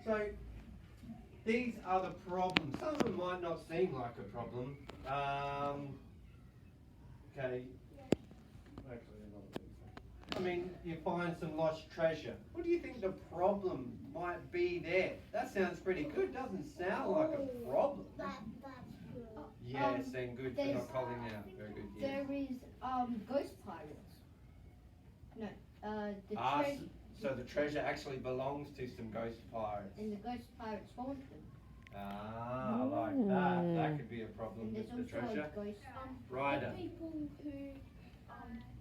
So these are the problems. Some of them might not seem like a problem. Okay. Actually, I mean, you find some lost treasure. What do you think the problem might be there? That sounds pretty good. Doesn't sound like a problem. That's true. Yes, and good for not calling out. Very good. Yes. There is ghost pirates. No, the Ah, treasure. so the treasure actually belongs to some ghost pirates. And the ghost pirates haunt them. Ah, I like that. That could be a problem And with there's the also treasure. a ghost. Rider. The people who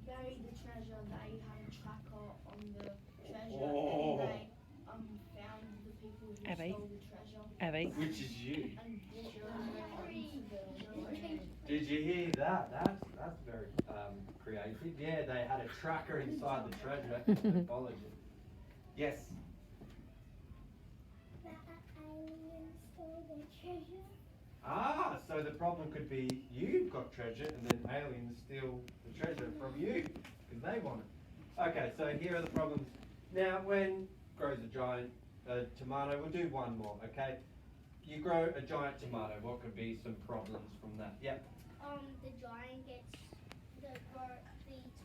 buried the treasure, they had a tracker on the treasure, Oh. and they found the people who Abby. stole the treasure. Abby. Which is you. And brought them Did you hear that? That's very creative. Yeah, they had a tracker inside the treasure and followed you. Yes. The aliens stole the treasure. Ah, so the problem could be you've got treasure and then aliens steal the treasure from you because they want it. Okay, so here are the problems. Now, when grows a giant tomato, we'll do one more, okay? You grow a giant tomato, what could be some problems from that? Yep. The giant gets the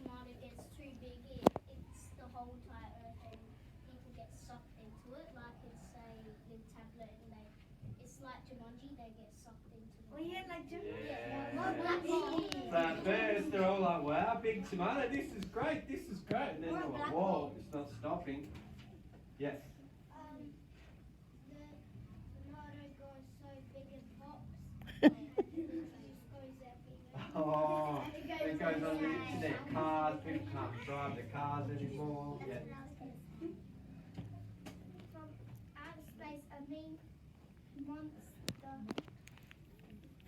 tomato gets too big. It's the whole entire earth, and people get sucked into it. Like it's a tablet, and it's like Jumanji. They get sucked into it. Oh yeah, like Jumanji. Yeah. Yeah. So at first they're all like, wow, big tomato, this is great, this is great. And then they're like, whoa, it's not stopping. Yes. The tomato grows so big and pops. It just goes everywhere. Oh, it goes on the internet, cars, people can't drive the cars anymore. Yeah. From outer space, a mean monster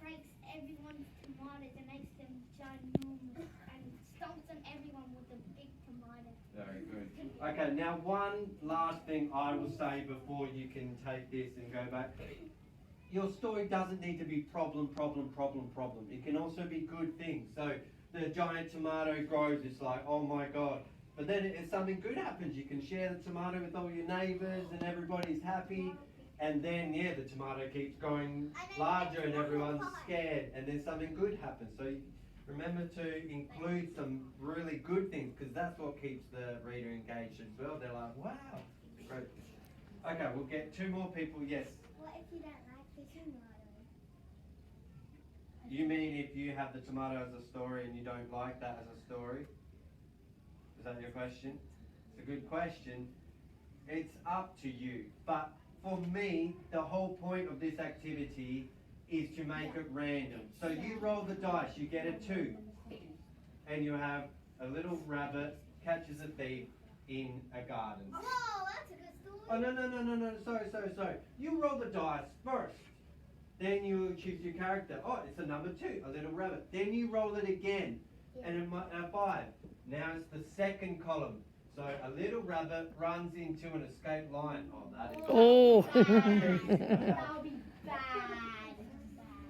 breaks everyone's tomatoes and makes them ginormous and stomps on everyone with a big tomato. Very good. Okay, now one last thing I will say before you can take this and go back. Your story doesn't need to be problem. It can also be good things. So the giant tomato grows, it's like, oh my God. But then if something good happens, you can share the tomato with all your neighbours and everybody's happy. And then, yeah, the tomato keeps growing larger and everyone's scared. And then something good happens. So remember to include some really good things because that's what keeps the reader engaged as well. They're like, wow, great. Okay, we'll get two more people. Yes. What if you don't like the tomato? You mean if you have the tomato as a story and you don't like that as a story? Is that your question? It's a good question. It's up to you. But for me, the whole point of this activity is to make it random. So you roll the dice, you get a 2. And you have a little rabbit catches a thief in a garden. Oh, that's a good story. Oh, no. Sorry. You roll the dice first. Then you choose your character. Oh, it's a number 2, a little rabbit. Then you roll it again, and a 5. Now it's the second column. So a little rabbit runs into an escaped lion. Oh, that is. Oh. That would be bad.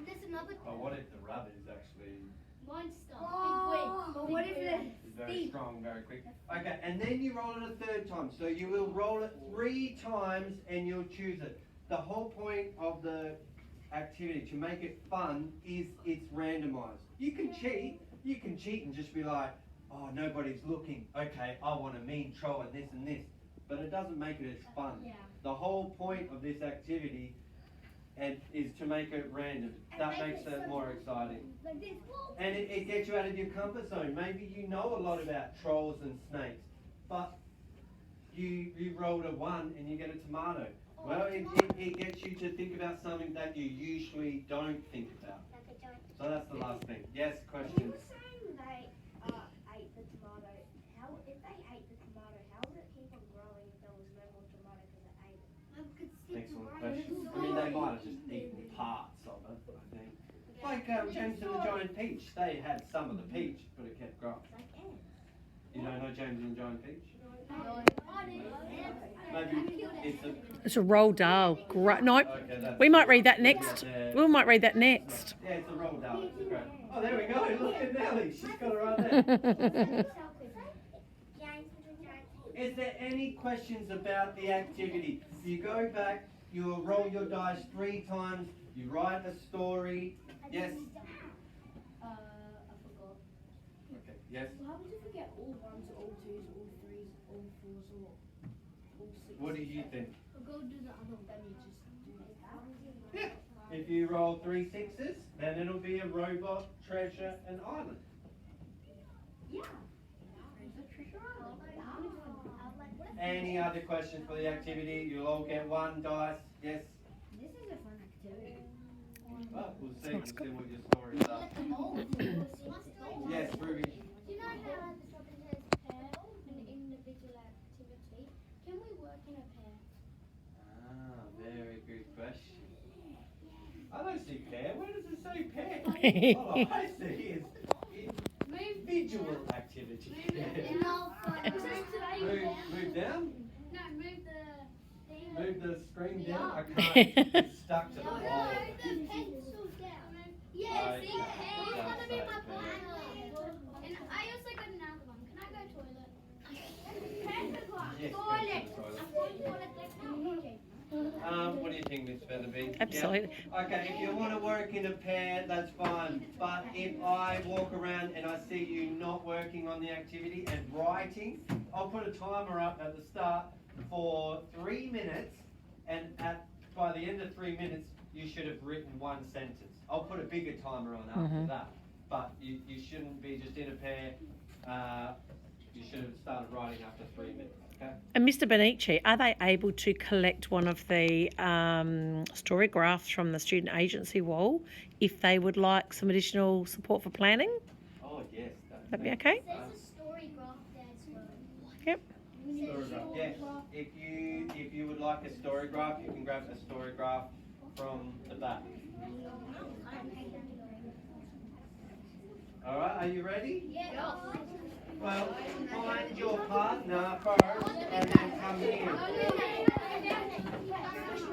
There's another Oh, what if the rabbit is actually monster. But what if is very strong, very quick? Okay, and then you roll it a 3rd time. So you will roll it 3 times, and you'll choose it. The whole point of the activity to make it fun is it's randomized. You can cheat. You can cheat and just be like, oh, nobody's looking. Okay, I want a mean troll and this and this. But it doesn't make it as fun. Yeah. The whole point of this activity is to make it random. That makes it more exciting. Like this. And it gets you out of your comfort zone. Maybe you know a lot about trolls and snakes, but you rolled a 1 and you get a tomato. Well, it gets you to think about something that you usually don't think about. So that's the last thing. Yes, You questions? were saying they ate the tomato. If they ate the tomato, how would it keep on growing if there was no more tomato because it ate it? Excellent question. I mean, they might have just eaten parts of it, I think. Like James and the Giant Peach. They had some of the peach, but it kept growing. Like ants. You don't know James and the Giant Peach? No. Maybe it's a... It's a Roald Dahl. Nope. Okay, that's... We might read that next. We might read that next. Yeah, it's a Roald Dahl. It's a great... Oh, there we go. Look at Nellie. She's got it right there. James and the Giant Peach. Is there any questions about the activity? You go back, you roll your dice 3 times, you write a story. Yes? I forgot. Okay, yes? Well, how would you forget all ones, all twos, all threes, all fours, or all sixes? What do you think? We'll go do the other one. Then you just do that. Yeah. If you roll 3 sixes, then it'll be a robot, treasure, and island. Yeah. Any other questions for the activity? You'll all get 1 dice. Yes? This is a fun activity. Well, we'll see. Sounds We'll see what your stories are. Yes, Ruby. Do you know how at the top it says pair, an individual activity? Can we work in a pair? Ah, very good question. I don't see pair. Where does it say pair? All I see is individual activity. Move down? No, move the thing. Move the screen down? I can't. It's stuck to the No, wall. the pencil down. Yeah, see, it's gonna be my plan. And I also got another one. Can I go toilet? Yes, Toilet. go to the I'm going toilet next time. What do you think, Miss Featherby? Absolutely. Yeah? Okay, if you want to work in a pair, that's fine. But if I walk around and I see you not working on the activity and writing, I'll put a timer up at the start for 3 minutes, and by the end of 3 minutes, you should have written 1 sentence. I'll put a bigger timer on after that. But you shouldn't be just in a pair. You should have started writing after 3 minutes. Okay? And Mr. Benici, are they able to collect one of the story graphs from the student agency wall if they would like some additional support for planning? Oh yes. That'd be okay? There's a story graph there as well. Yep. Story graph. Yes. If you would like a story graph, you can grab a story graph from the back. All right. Are you ready? Yeah. Well, find your partner first, and then come here.